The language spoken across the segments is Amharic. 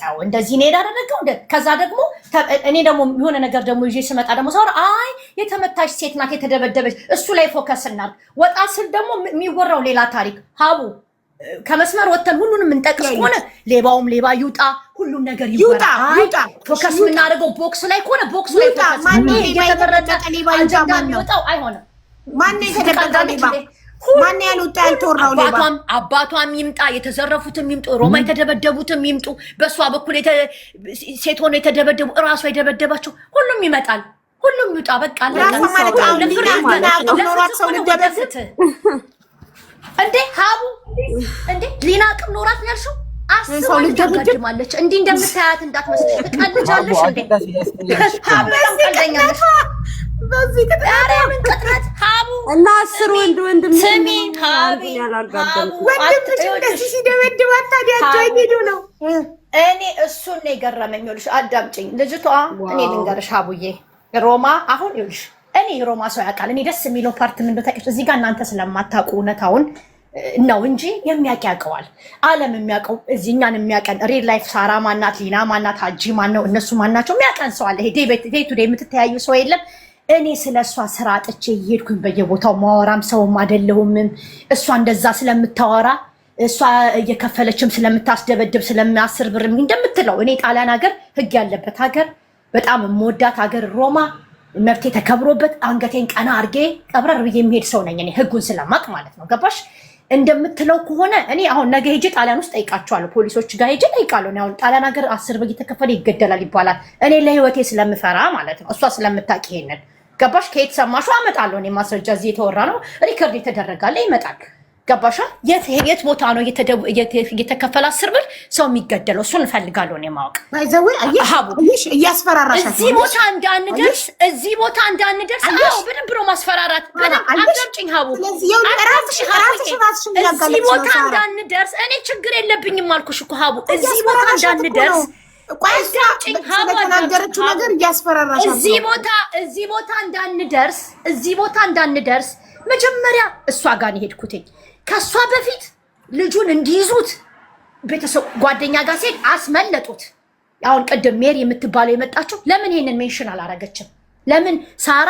ተው እንደዚህ ነው ያደረገው ከዛ ደግሞ እኔ ደግሞ የሆነ ነገር ደግሞ ይዤ ስመጣ ደግሞ ሳወራ አይ የተመታች ሴት ናት የተደበደበች እሱ ላይ ፎከስ እናድርግ ወጣ ስል ደግሞ የሚወራው ሌላ ታሪክ ሀቡ ከመስመር ወተን ሁሉንም እንጠቅስ ሆነ ሌባውም ሌባ ይውጣ ሁሉም ነገር ይወራ ፎከስ ምናደርገው ቦክስ ላይ ሆነ ቦክስ ላይ ፎከስ ማን የተበረጠ ሌባ ይወጣው አይሆንም ማን የተደበደበ ሌባ ማን ያሉት ያልተወራው ሌባ አባቷም ይምጣ የተዘረፉትም ይምጡ ሮማ የተደበደቡትም ይምጡ በሷ በኩል ሴት ሆነ የተደበደቡ እራሷ የደበደባቸው ሁሉም ይመጣል ሁሉም ይውጣ በቃ ለፍርድ እንዴ ሀቡ እንዴ ሊና አቅም ኖራት ነው ያልሽው አስሰው ልትደብድማለች እንዴ እንደምታያት እንዳትመስልሽ ትቀልጃለሽ እንዴ ሀቡ ቀልደኛለሽ በዚህ ከተአረ ምን ቀጥረት ሀቡ እና አስር ወንድም ስሚ ሀቡ ያላርጋደም ወንድምሽ እንደዚህ ሲደበድባት ታዲያ ሄዶ ነው እኔ እሱን ነው የገረመኝ ይኸውልሽ አዳምጪኝ ልጅቷ እኔ ልንገርሽ ሀቡዬ ሮማ አሁን ይኸውልሽ እኔ ሮማ ሰው ያውቃል እኔ ደስ የሚለው ፓርት ምን እንደታቀሽ እዚህ ጋር እናንተ ስለማታውቁ እውነታውን ነው እንጂ የሚያውቀዋል ዓለም የሚያውቀው እዚህኛን የሚያቀን ሪል ላይፍ ሳራ ማናት ሊና ማናት ሀጂ ማን ነው እነሱ ማናቸው የሚያቀን ሰው አለ ይሄ ዴይ ቱ ዴይ የምትተያዩ ሰው የለም እኔ ስለሷ ስራ አጥቼ ይሄድኩኝ በየቦታው ማወራም ሰውም አይደለሁም እሷ እንደዛ ስለምታወራ እሷ እየከፈለችም ስለምታስደበድብ ስለሚያስር ብር እንደምትለው እኔ ጣሊያን ሀገር ህግ ያለበት ሀገር በጣም የምወዳት ሀገር ሮማ መብቴ ተከብሮበት አንገቴን ቀና አርጌ ቀብረር ብዬ የሚሄድ ሰው ነኝ እኔ ህጉን ስለማቅ ማለት ነው ገባሽ እንደምትለው ከሆነ እኔ አሁን ነገ ሄጄ ጣሊያን ውስጥ ጠይቃቸዋለሁ ፖሊሶች ጋር ሄጄ ጠይቃለሁ እኔ አሁን ጣሊያን ሀገር 10 ብር እየተከፈለ ይገደላል ይባላል እኔ ለህይወቴ ስለምፈራ ማለት ነው እሷ ስለምታውቅ ይሄንን ገባሽ ከየት ሰማሽው አመጣለሁ እኔ ማስረጃ እዚህ የተወራ ነው ሪከርድ የተደረጋለ ይመጣል ገባሻ የት ቦታ ነው እየተከፈለ 10 ብር ሰው የሚገደለው እሱን እንፈልጋለሁ እኔ ማወቅ ባይዘው አይሽ እያስፈራራሻል እዚህ ቦታ እንዳንደርስ አዎ በደንብ ነው ማስፈራራት በደንብ አዳምጪኝ ሀቡ እዚህ ቦታ እንዳንደርስ እኔ ችግር የለብኝም አልኩሽ እኮ ሀቡ እዚህ ቦታ እንዳንደርስ ተናገረችው ነገር እያስፈራራሻል እዚህ ቦታ እንዳንደርስ መጀመሪያ እሷ ጋር ነው ሄድኩትኝ ከሷ በፊት ልጁን እንዲይዙት ቤተሰብ ጓደኛ ጋር ሲል አስመለጡት አሁን ቀደም ሜሪ የምትባለው የመጣችው ለምን ይሄንን ሜንሽን አላረገችም ለምን ሳራ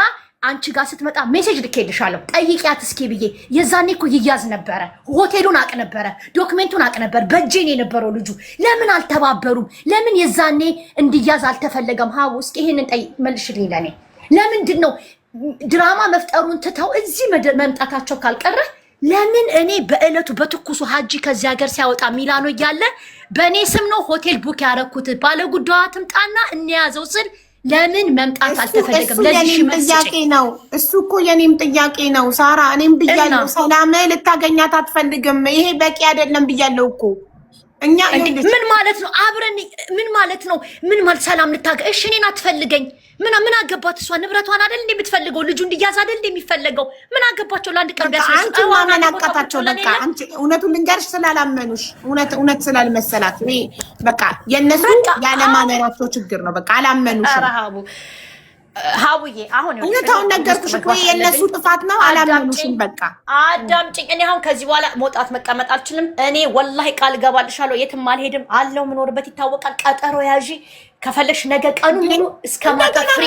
አንቺ ጋር ስትመጣ ሜሴጅ ልኬልሻለሁ ጠይቂያት እስኪ ብዬ የዛኔ እኮ ይያዝ ነበረ ሆቴሉን አቅ ነበረ ዶክመንቱን አቅ ነበር በእጄን የነበረው ልጁ ለምን አልተባበሩም ለምን የዛኔ እንዲያዝ አልተፈለገም ሀቡ እስኪ ይሄንን መልሽልኝ ለኔ ለምንድን ነው ድራማ መፍጠሩን ትተው እዚህ መምጣታቸው ካልቀረ ለምን እኔ በእለቱ በትኩሱ ሀጂ ከዚህ ሀገር ሲያወጣ ሚላኖ እያለ በእኔ ስም ነው ሆቴል ቡክ ያረኩት ባለጉዳዋ ትምጣና እንያዘው ስል ለምን መምጣት አልተፈለገም ለዚህ ጥያቄ ነው እሱ እኮ የኔም ጥያቄ ነው ሳራ እኔም ብያለሁ ሰላም ልታገኛት አትፈልግም ይሄ በቂ አይደለም ብያለሁ እኮ እኛ ምን ማለት ነው አብረን ምን ማለት ነው ምን ማለት ሰላም እሺ እኔን አትፈልገኝ ምን አገባት እሷ ንብረቷን አይደል እንደምትፈልገው ልጁ እንዲያዝ አይደል እንደሚፈልገው ምን አገባቸው ለአንድ ቀን አንቺ ማመን አቃታቸው በቃ አንቺ እውነቱን ልንገርሽ ስላላመኑሽ እውነት ስላልመሰላት እኔ በቃ የነሱ ያለማመናቸው ችግር ነው በቃ አላመኑሽም ሀቡዬ አሁን እውነታውን ነገርኩሽ እኮ የነሱ ጥፋት ነው አላመኑሽም በቃ አዳምጪኝ እኔ አሁን ከዚህ በኋላ መውጣት መቀመጥ አልችልም እኔ ወላሂ ቃል ገባልሻለሁ የትም አልሄድም አለው ምኖርበት ይታወቃል ቀጠሮ ያዢ ከፈለሽ ነገ ቀኑ ሙሉ እስከማታ ፍሪ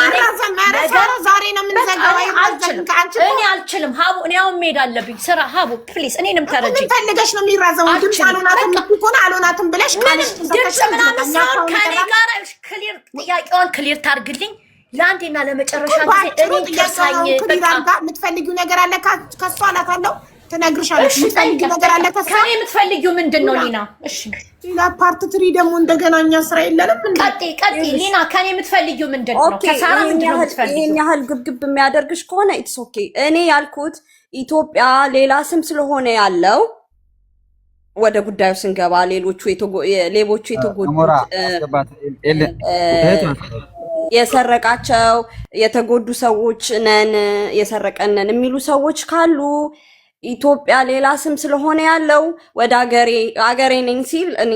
ዛሬ ነው የምንዘጋው እኔ አልችልም ሀቡ እኔ አሁን መሄድ አለብኝ ስራ ሀቡ ፕሊዝ እኔንም ተረጂ ምን ፈልገሽ ነው የሚራዘው ድምፅ አልሆናትም እኮ አልሆናትም ብለሽ ድምፅ ምናምን ሳይሆን ከኔ ጋር ክሊር ጥያቄዋን ክሊር ታርግልኝ ለአንዴና ለመጨረሻ ጊዜ እኔ ተሳኝ በቃ የምትፈልጊው ነገር አለ ከሷ አላታለው ትነግርሻለሽ የምትፈልጊው ነገር አለ ከሷ ከኔ የምትፈልጊው ምንድነው ሊና እሺ ሌላ ፓርት 3 ደግሞ እንደገና እኛ ስራ የለንም ቀጥ ሊና ከኔ የምትፈልጊው ምንድነው ከሳራ ምንድነው የምትፈልጊው ይሄን ያህል ግብግብ የሚያደርግሽ ከሆነ ኢትስ ኦኬ እኔ ያልኩት ኢትዮጵያ ሌላ ስም ስለሆነ ያለው ወደ ጉዳዩ ስንገባ ሌቦቹ የተጎዱት የሰረቃቸው የተጎዱ ሰዎች ነን የሰረቀነን የሚሉ ሰዎች ካሉ ኢትዮጵያ ሌላ ስም ስለሆነ ያለው ወደ አገሬ ነኝ ሲል እኔ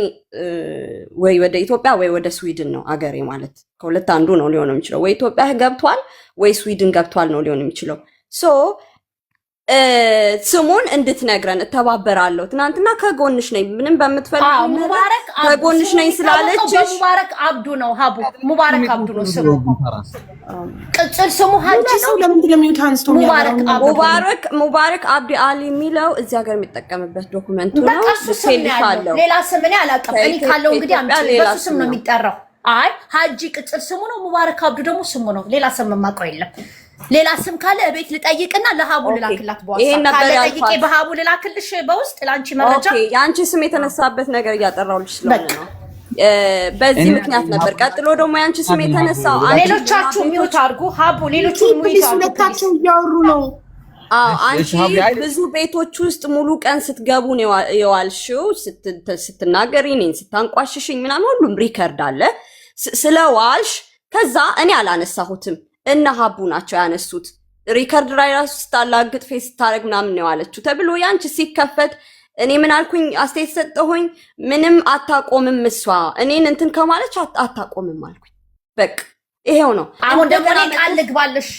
ወይ ወደ ኢትዮጵያ ወይ ወደ ስዊድን ነው አገሬ ማለት ከሁለት አንዱ ነው ሊሆን የሚችለው ወይ ኢትዮጵያ ገብቷል ወይ ስዊድን ገብቷል ነው ሊሆን የሚችለው ሶ ስሙን እንድትነግረን እተባበራለሁ። ትናንትና ከጎንሽ ነኝ ምንም በምትፈልጊው ሙባረክ ከጎንሽ ነኝ ስላለችሽ ሙባረክ አብዱ ነው ሀቡ ሙባረክ አብዱ ነው ስሙ። ቅጽል ስሙ ሀጂ ነው። ለምንድን ነው የሚውት አንስቶ ሙባረክ አብዲ አሊ የሚለው እዚህ ሀገር የሚጠቀምበት ዶክመንቱ ነው። ልኬልሻለሁ። ሌላ ስም እኔ አላውቅም። እኔ ካለው እንግዲህ አምጪ። በሱ ስም ነው የሚጠራው። አይ ሀጂ ቅጽል ስሙ ነው። ሙባረክ አብዱ ደግሞ ስሙ ነው። ሌላ ስም የማውቀው የለም። ሌላ ስም ካለ እቤት ልጠይቅና ለሀቡ ልላክላት በዋትስአፕ ካለ ጠይቄ በሀቡ ልላክልሽ በውስጥ ለአንቺ መረጃ። ኦኬ የአንቺ ስም የተነሳበት ነገር እያጠራሁልሽ ስለሆነ ነው። በዚህ ምክንያት ነበር። ቀጥሎ ደግሞ የአንቺ ስም የተነሳው ሌሎቻችሁ ሚውት አድርጉ። ሀቡ ሌሎቹ ሚውት አድርጉ። ሁለታቸው እያወሩ ነው። አንቺ ብዙ ቤቶች ውስጥ ሙሉ ቀን ስትገቡ ነው የዋልሽው። ስትናገሪ እኔን ስታንቋሽሽኝ ምናምን ሁሉም ሪከርድ አለ ስለዋልሽ። ከዛ እኔ አላነሳሁትም እና ሀቡ ናቸው ያነሱት። ሪከርድ ላይ ራሱ ስታላግጥ ፌስ ስታረግ ምናምን ነው ያለችው ተብሎ ያንቺ ሲከፈት እኔ ምን አልኩኝ? አስተያየት ሰጠሁኝ። ምንም አታቆምም እሷ እኔን እንትን ከማለች አታቆምም አልኩኝ። በቃ ይሄው ነው። አሁን ደግሞ እኔ ቃል ልግባልሽ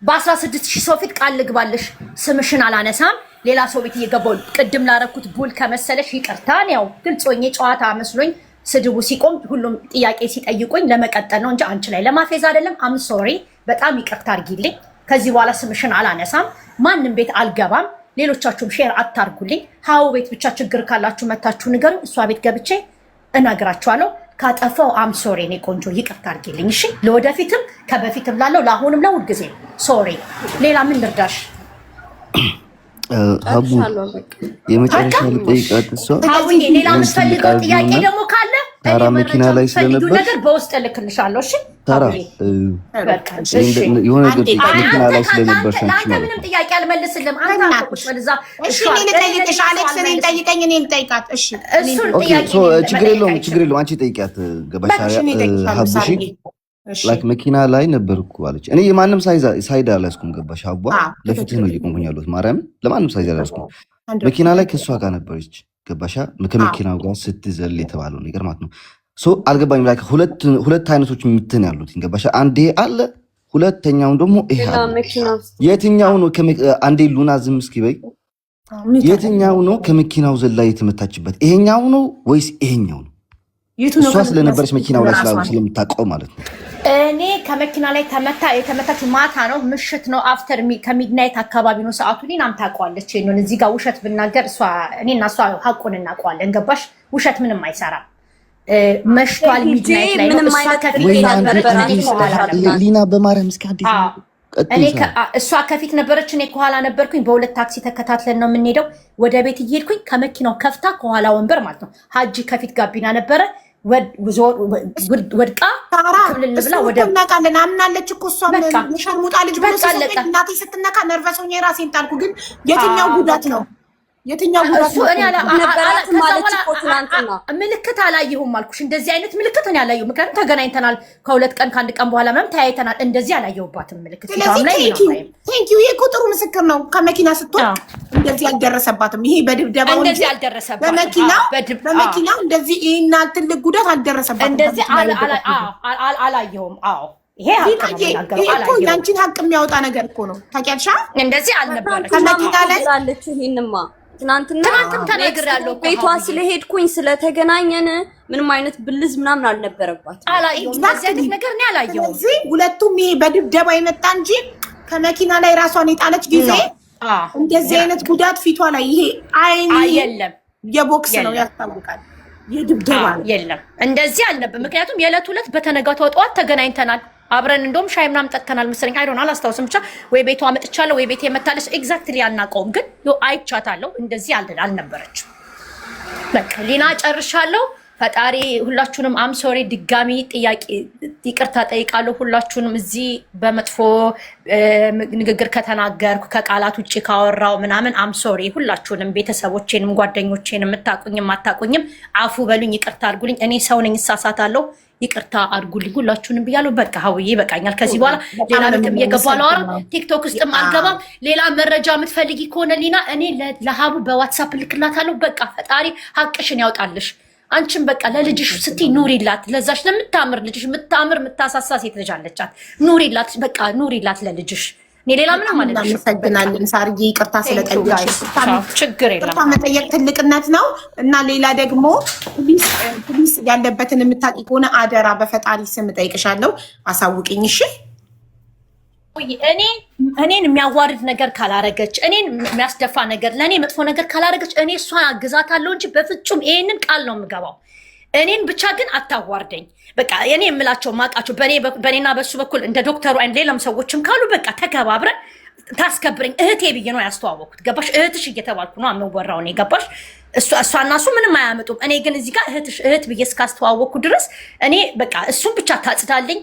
በ16000 ሰው ፊት ቃል ልግባልሽ ስምሽን አላነሳም። ሌላ ሰው ቤት እየገባሁ ቅድም ላረኩት ቡል ከመሰለሽ ይቅርታ። ያው ግልጽ ሆኜ ጨዋታ መስሎኝ ስድቡ ሲቆም ሁሉም ጥያቄ ሲጠይቁኝ ለመቀጠል ነው እንጂ አንቺ ላይ ለማፌዝ አይደለም። አም ሶሪ በጣም ይቅርታ አድርጊልኝ። ከዚህ በኋላ ስምሽን አላነሳም። ማንም ቤት አልገባም። ሌሎቻችሁም ሼር አታርጉልኝ። ሀው ቤት ብቻ ችግር ካላችሁ መታችሁ ንገሩ። እሷ ቤት ገብቼ እነግራችኋለሁ። ካጠፋው አም ሶሪ እኔ ቆንጆ ይቅርታ አድርጊልኝ። እሺ ለወደፊትም ከበፊትም ላለው ለአሁንም ለሁል ጊዜ ሶሪ። ሌላ ምን ልርዳሽ? ሀቡ የመጨረሻ ልጠይቃት እሷ ሀቡዬ ሌላ የምትፈልገው ጥያቄ ደግሞ ካለ ታራ መኪና ላይ ስለነበር ነገር በውስጥ እልክልሻለሁ። እሺ ታራ የሆነ መኪና ላይ ስለነበርሽ አንተ ምንም ጥያቄ አልመልስልም። አንተ አቁሽ ወደዛ። እሺ እኔ ልጠይቅሽ አሌክስ፣ እኔን ጠይቀኝ፣ እኔን ልጠይቃት። እሺ እሱን ጥያቄ ችግር የለውም አንቺ ጠይቂያት። ገባሽ ሀቡሽ ላይክ መኪና ላይ ነበርኩ አለች። እኔ የማንም ሳይድ አላስኩም። ገባሽ ሀቧ ለፊትህ ነው እየቆምኩኝ ያለሁት። ማርያም ለማንም ሳይድ አላስኩም። መኪና ላይ ከእሷ ጋር ነበረች። ገባሻ ከመኪናው ጋር ስትዘል የተባለው ነገር ማለት ነው። አልገባኝም። ላይ ሁለት አይነቶች ምትን ያሉት ገባሻ። አንዴ አለ፣ ሁለተኛውን ደግሞ ይሄ አለ። የትኛው ነው? አንዴ ሉና ዝም እስኪ በይ። የትኛው ነው ከመኪናው ዘላ የተመታችበት? ይሄኛው ነው ወይስ ይሄኛው ነው? እሷ ስለነበረች መኪናው ላይ ስለምታውቀው ማለት ነው። እኔ ከመኪና ላይ የተመታች ማታ ነው፣ ምሽት ነው፣ አፍተር ከሚድናይት አካባቢ ነው ሰዓቱ። እኔም ታውቀዋለች። ይሄንን እዚህ ጋር ውሸት ብናገር እኔና እሷ ሀቁን እናውቀዋለን። ገባሽ? ውሸት ምንም አይሰራም። መሽቷል፣ ሚድናይት ላይ ነው። እሷ ከፊት ሊና በማርያም እስኪ አዲስ እሷ ከፊት ነበረች፣ እኔ ከኋላ ነበርኩኝ። በሁለት ታክሲ ተከታትለን ነው የምንሄደው። ወደ ቤት እየሄድኩኝ ከመኪናው ከፍታ ከኋላ ወንበር ማለት ነው ሀጂ ከፊት ጋቢና ነበረ ወድቃ ክልል ብላ ወደ እናቃለን አምናለች እኮ እሷ ሸርሙጣ ልጅ ብሎ እናቴ ስትነካ ነርቨስ ሆኜ ራሴን ጣልኩ። ግን የትኛው ጉዳት ነው? የትኛው ጉዳት ምልክት አላየሁም አልኩሽ። እንደዚህ አይነት ምልክት እኔ አላየሁም። ምክንያቱም ተገናኝተናል ከሁለት ቀን ከአንድ ቀን በኋላ ምናምን ተያይተናል። እንደዚህ አላየሁባትም ምልክት። ቴንኪው። ይሄ እኮ ጥሩ ምስክር ነው። ከመኪና ስትወጣ እንደዚህ አልደረሰባትም። ይሄ በድብደባው እንደዚህ አልደረሰባትም። በመኪና እንደዚህ ይሄና ትልቅ ጉዳት አልደረሰባትም። እንደዚህ አላየሁም። አዎ ይሄ እኮ ያንቺን ሀቅ የሚያወጣ ነገር እኮ ነው። ታውቂያለሽ። እንደዚህ አልነበረም። ከመኪና ላይ ይሄንማ ትናንትም ተናግሬያለሁ። ቤቷ ስለሄድኩኝ ስለተገናኘን ምንም አይነት ብልዝ ምናምን አልነበረባትም። አላየሁም። እንደዚህ አይነት ነገር እኔ አላየሁም። ሁለቱም ይሄ በድብደባ የመጣ እንጂ ከመኪና ላይ ራሷን የጣለች ጊዜ እንደዚህ አይነት ጉዳት ፊቷ ላይ ይሄ አይን የለም። የቦክስ ነው ያስታውቃል። የድብደባ የለም። እንደዚህ አልነበር። ምክንያቱም የዕለት ሁለት በተነጋታው ጠዋት ተገናኝተናል። አብረን እንደውም ሻይ ምናምን ጠጥተናል መሰለኝ። አይዶን አላስታውስም። ብቻ ወይ ቤቷ መጥቻለሁ ወይ ቤቴ መታለች። ኤግዛክትሊ አናውቀውም፣ ግን አይቻታለሁ። እንደዚህ አልነበረችም። በቃ ሊና ጨርሻለሁ። ፈጣሪ ሁላችሁንም አምሶሪ ድጋሚ ጥያቄ ይቅርታ ጠይቃለሁ። ሁላችሁንም እዚህ በመጥፎ ንግግር ከተናገርኩ ከቃላት ውጭ ካወራው ምናምን አምሶሪ። ሁላችሁንም ቤተሰቦቼንም ጓደኞቼንም የምታቁኝም አታቁኝም አፉ በሉኝ፣ ይቅርታ አድርጉልኝ። እኔ ሰው ነኝ፣ እሳሳታለሁ። ይቅርታ አድርጉልኝ ሁላችሁንም ብያለሁ። በቃ ሀውዬ ይበቃኛል። ከዚህ በኋላ ሌላ ቤትም እየገባሁ አላወራም። ቲክቶክ ውስጥም አልገባም። ሌላ መረጃ የምትፈልጊ ከሆነ ሊና እኔ ለሀቡ በዋትሳፕ ልክላታለሁ። በቃ ፈጣሪ ሀቅሽን ያውጣልሽ። አንቺም በቃ ለልጅሽ ስትይ ኑሪላት። ለዛሽ ለምታምር ልጅሽ የምታምር የምታሳሳ ሴት ልጅ አለቻት። ኑሪላት፣ በቃ ኑሪላት ለልጅሽ። እኔ ሌላ ምንም ማለት ነው። እናመሰግናለን ሳርዬ፣ ይቅርታ ስለጠየቅሽ። ችግር የለም። ይቅርታ መጠየቅ ትልቅነት ነው እና ሌላ ደግሞ ፖሊስ ያለበትን የምታውቂ ከሆነ አደራ በፈጣሪ ስም እጠይቅሻለሁ፣ አሳውቂኝ እሺ። እኔን የሚያዋርድ ነገር ካላረገች፣ እኔን የሚያስደፋ ነገር፣ ለእኔ መጥፎ ነገር ካላረገች እኔ እሷን አግዛታለሁ እንጂ በፍጹም ይሄንን ቃል ነው የምገባው። እኔን ብቻ ግን አታዋርደኝ። በቃ እኔ የምላቸው ማቃቸው በእኔና በሱ በኩል እንደ ዶክተሩ አይነት ሌላም ሰዎችም ካሉ በቃ ተከባብረን ታስከብረኝ። እህቴ ብዬ ነው ያስተዋወቅኩት። ገባሽ? እህትሽ እየተባልኩ ነው የምወራው እኔ። ገባሽ? እሷና እሱ ምንም አያመጡም። እኔ ግን እዚህ ጋር እህት ብዬ እስካስተዋወቅኩ ድረስ እኔ በቃ እሱን ብቻ ታጽዳልኝ።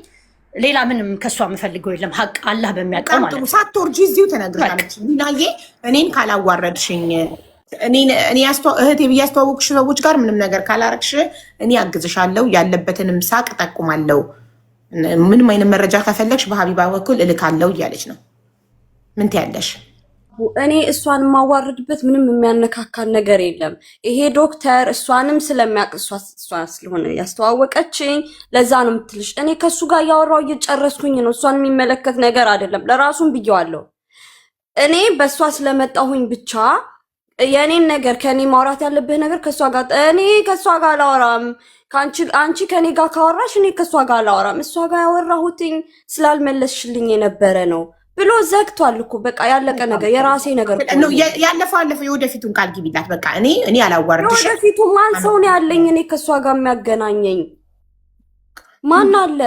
ሌላ ምንም ከእሷ የምፈልገው የለም። ሀቅ አላህ በሚያውቀው ማለት ነው። ሳትወርጂ እዚሁ ተነግረሻለች። ሚናዬ እኔን ካላዋረድሽኝ እኔ እህቴ ብዬ ያስተዋወቅሽ ሰዎች ጋር ምንም ነገር ካላረግሽ እኔ አግዝሻለሁ፣ ያለበትንም ሳቅ ጠቁማለሁ፣ ምንም አይነት መረጃ ከፈለግሽ በሀቢባ በኩል እልካለሁ እያለች ነው። ምን ትያለሽ? እኔ እሷን የማዋረድበት ምንም የሚያነካካን ነገር የለም። ይሄ ዶክተር እሷንም ስለሚያውቅ እሷ ስለሆነ ያስተዋወቀችኝ ለዛ ነው የምትልሽ። እኔ ከእሱ ጋር እያወራሁ እየጨረስኩኝ ነው። እሷን የሚመለከት ነገር አይደለም። ለራሱም ብዬዋለሁ። እኔ በእሷ ስለመጣሁኝ ብቻ የእኔን ነገር ከእኔ ማውራት ያለብህ ነገር ከእሷ ጋር እኔ ከእሷ ጋር አላወራም። አንቺ ከእኔ ጋር ካወራሽ እኔ ከእሷ ጋር አላወራም። እሷ ጋር ያወራሁትኝ ስላልመለስሽልኝ የነበረ ነው ብሎ ዘግቷል እኮ። በቃ ያለቀ ነገር የራሴ ነገር ነው። ያለፈው አለፈው። የወደፊቱን ቃል ግቢላት። በቃ እኔ አላዋርድሽ። የወደፊቱ ማን ሰው ነው ያለኝ? እኔ ከእሷ ጋር የሚያገናኘኝ ማን አለ?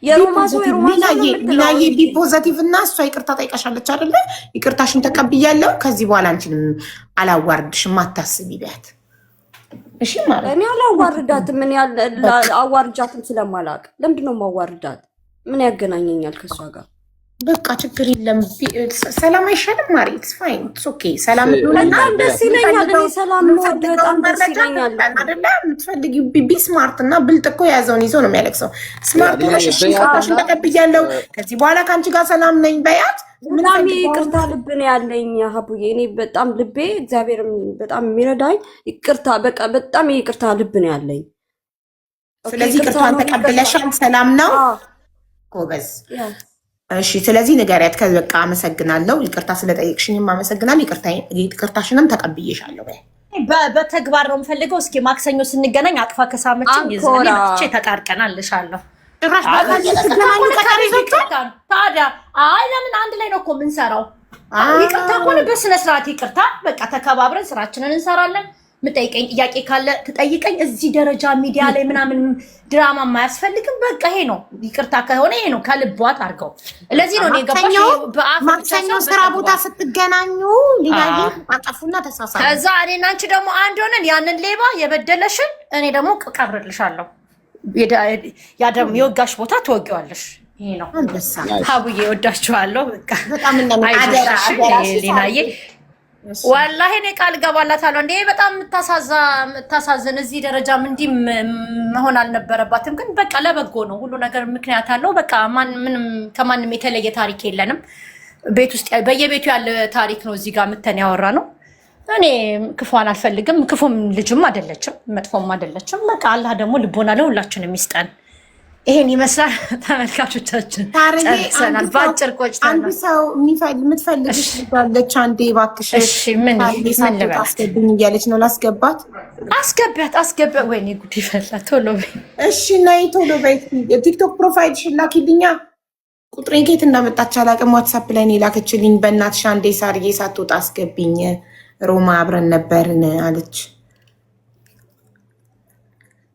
የሮማ ሰው ሚናዬ ቢ ፖዘቲቭ እና እሷ ይቅርታ ጠይቃሻለች አይደለ? ይቅርታሽን ተቀብያለሁ። ከዚህ በኋላ አንቺንም አላዋርድሽም፣ አታስቢ ቢያት እሺ። ማለት እኔ አላዋርዳትም። ምን አዋርጃትም ስለማላውቅ ለምንድን ነው የማዋርዳት? ምን ያገናኘኛል ከእሷ ጋር? በቃ ችግር የለም። ሰላም አይሻልም? ማሪ ኢትስ ፋይን ኢትስ ኦኬ። ሰላም በጣም ደስ ይለኛል። እኔ ሰላም ነው በጣም ደስ ይለኛል። አይደለ? የምትፈልጊው ቢ ስማርት እና ብልጥ እኮ የያዘውን ይዞ ነው የሚያለቅሰው። ስማርት ነሽ። እሺ ይቅርታሽን ተቀብያለሁ። ከዚህ በኋላ ከአንቺ ጋር ሰላም ነኝ በያት። በጣም ይቅርታ ልብ ነው ያለኝ ሀቡዬ። እኔ በጣም ልቤ እግዚአብሔር በጣም የሚረዳኝ ይቅርታ፣ በቃ በጣም ይቅርታ ልብ ነው ያለኝ። ስለዚህ ይቅርታን ተቀብለሻል። ሰላም ነው ጎበዝ። እሺ ስለዚህ ንገሪያት። በቃ አመሰግናለሁ፣ ይቅርታ ስለጠየቅሽኝም አመሰግናለሁ፣ ይቅርታሽንም ተቀብዬሻለሁ። በተግባር ነው የምፈልገው። እስኪ ማክሰኞ ስንገናኝ አቅፋ ከሳመችን ይዘኔ መጥቼ ተቃርቀናል ልሻለሁ። ታዲያ አይ ለምን አንድ ላይ ነው እኮ የምንሰራው። ይቅርታ ከሆነ በስነስርዓት ይቅርታ፣ በቃ ተከባብረን ስራችንን እንሰራለን። ምጠይቀኝ ጥያቄ ካለ ትጠይቀኝ። እዚህ ደረጃ ሚዲያ ላይ ምናምን ድራማ የማያስፈልግም። በቃ ይሄ ነው ይቅርታ ከሆነ ይሄ ነው ከልቧት አድርገው። ለዚህ ነው የገባሽ። ማክሰኞ ስራ ቦታ ስትገናኙ ሊናዬ አጠፉና ተሳሳሉ። ከዛ እኔና አንቺ ደግሞ አንድ ሆነን ያንን ሌባ የበደለሽን እኔ ደግሞ ቀብርልሻለሁ። የወጋሽ ቦታ ትወጊዋለሽ። ይሄ ነው ሀቡዬ። ወዳችኋለሁ። በቃ በጣም ሊናዬ ወላሂ እኔ ቃል ገባላታለሁ። እንዴ በጣም የምታሳዝን እዚህ ደረጃም እንዲህ መሆን አልነበረባትም። ግን በቃ ለበጎ ነው ሁሉ ነገር፣ ምክንያት አለው። በቃ ምንም ከማንም የተለየ ታሪክ የለንም። ቤት ውስጥ በየቤቱ ያለ ታሪክ ነው እዚህ ጋር ምተን ያወራ ነው። እኔ ክፉን አልፈልግም። ክፉም ልጅም አይደለችም፣ መጥፎም አይደለችም። በቃ አላህ ደግሞ ልቦና ለሁላችንም ይስጠን። ይሄን ይመስላል ተመልካቾቻችን። ጨርሰናል። በአጭር ቆጭታ ነው። አንድ ሰው የምትፈልግሽ ልጅ አንዴ እባክሽ ምን ልበላት አስገብኝ እያለች ነው። ላስገባት? አስገቢያት። ወይኔ ጉድ ይፈላ። ቶሎ በይ እሺ፣ ነይ ቶሎ በይ። የቲክቶክ ፕሮፋይልሽን ላኪልኛ። ቁጥሬን ከየት እንዳመጣች አላውቅም። ዋትሳፕ ላይ ነው የላከችልኝ። በእናትሽ አንዴ ሳርዬ ሳትወጣ አስገብኝ፣ ሮማ አብረን ነበርን አለች።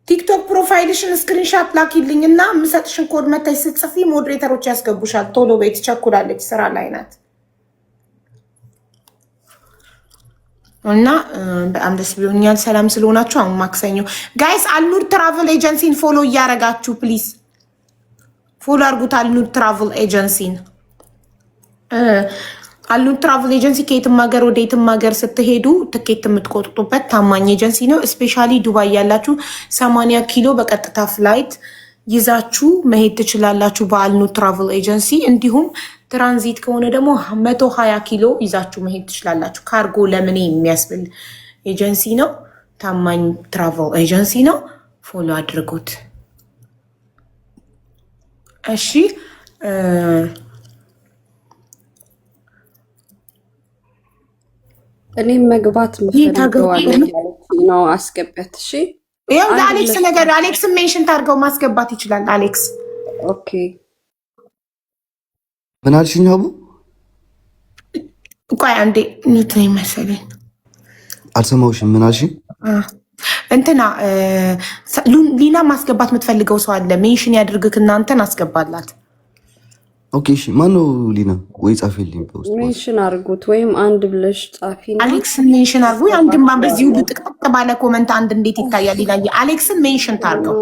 ቲክቶክ ፕሮፋይልሽን ስክሪንሻት ላኪልኝ እና የምሰጥሽን ኮድ መታች ስትጽፊ ሞዴሬተሮች ያስገቡሻል። ቶሎ በይ፣ ትቸኩላለች፣ ስራ ላይ ናት። እና በጣም ደስ ብሎኛል ሰላም ስለሆናችሁ። አሁን ማክሰኞ ጋይስ አልኑር ትራቭል ኤጀንሲን ፎሎ እያረጋችሁ ፕሊዝ ፎሎ አርጉት። አልኑር ትራቭል ኤጀንሲን አልኑር ትራቭል ኤጀንሲ ከየትም ሀገር ወደ የትም ሀገር ስትሄዱ ትኬት የምትቆጥጡበት ታማኝ ኤጀንሲ ነው። እስፔሻሊ ዱባይ ያላችሁ 80 ኪሎ በቀጥታ ፍላይት ይዛችሁ መሄድ ትችላላችሁ በአልኑር ትራቭል ኤጀንሲ። እንዲሁም ትራንዚት ከሆነ ደግሞ 120 ኪሎ ይዛችሁ መሄድ ትችላላችሁ። ካርጎ ለምን የሚያስብል ኤጀንሲ ነው። ታማኝ ትራቭል ኤጀንሲ ነው። ፎሎ አድርጉት እሺ። እኔ መግባት ነው አስገባት። እሺ ያው ለአሌክስ ነገር አሌክስ ሜንሽን ታርገው ማስገባት ይችላል። አሌክስ ኦኬ። ምን አልሽኝ? አቡ ቆይ አንዴ ኑት መሰለኝ አልሰማሁሽም። ምን አልሽኝ? እንትና ሊና ማስገባት የምትፈልገው ሰው አለ። ሜንሽን ያድርግክ እናንተን አስገባላት። ኦኬ እሺ። ማነው ሊና? ወይ ጻፊልኝ በውስጥ ሜንሽን አድርጉት ወይም አንድ ብለሽ ጻፊና አሌክስን ሜንሽን አድርጉ። አንድማ በዚህ ሁሉ ጥቅጥቅ ባለ ኮመንት አንድ እንዴት ይታያል ይላል። አሌክስን ሜንሽን ታርገው።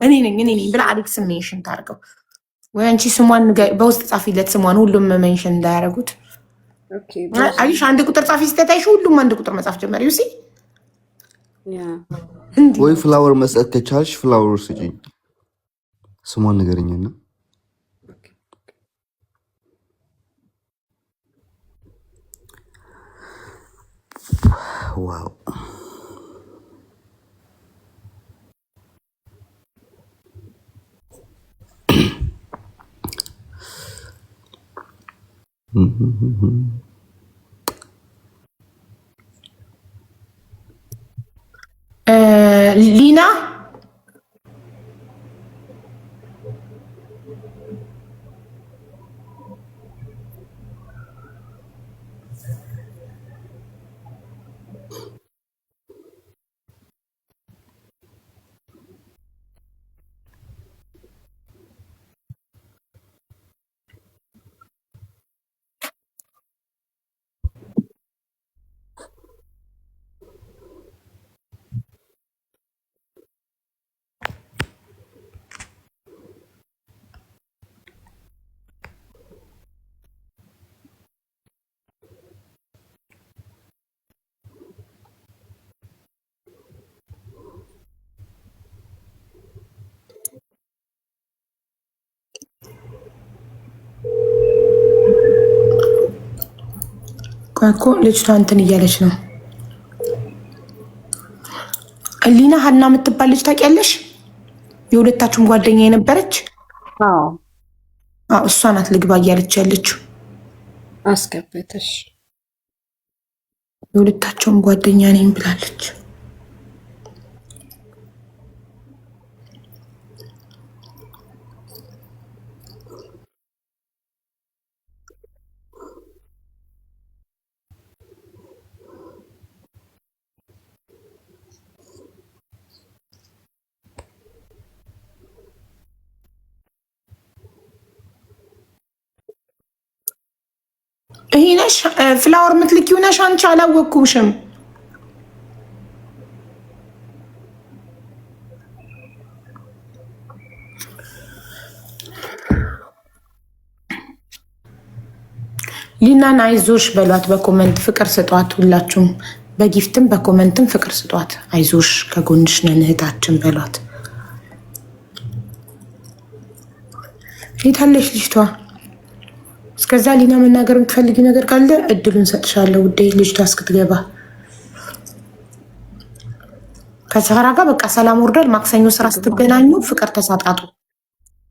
እኔ ነኝ ብላ አሌክስን ሜንሽን ታርገው። ወይ አንቺ ስሟን በውስጥ ጻፊለት ስሟን። ሁሉም ሜንሽን እንዳያደርጉት። ኦኬ አይሽ አንድ ቁጥር ጻፊ ስተታይሽ ሁሉም አንድ ቁጥር መጻፍ ጀመረ። ዩሲ ወይ ፍላወር መስጠት ከቻልሽ ፍላወር ስጪኝ። ስሟን ንገረኝና ዋው ሊና እኮ ልጅቷ እንትን እያለች ነው። ሊና ሀና የምትባል ልጅ ታውቂያለሽ? የሁለታችሁም ጓደኛ የነበረች እሷ ናት። ልግባ እያለች ያለችው አስገበተሽ። የሁለታቸውም ጓደኛ ነኝ ብላለች። ይሄ ነሽ ፍላወር የምትልኪው ነሽ አንቺ? አላወቅኩሽም። ሊናን አይዞሽ በሏት። በኮመንት ፍቅር ስጧት። ሁላችሁም በጊፍትም በኮመንትም ፍቅር ስጧት። አይዞሽ ከጎንሽ ነን እህታችን በሏት። የታለሽ ልጅቷ? እስከዛ ሊና መናገር የምትፈልጊ ነገር ካለ እድሉን ሰጥሻለሁ ውዴ። ልጅቷ እስክትገባ ከሰሃራ ጋር በቃ ሰላም ወርዷል። ማክሰኞ ስራ ስትገናኙ ፍቅር ተሳጣጡ።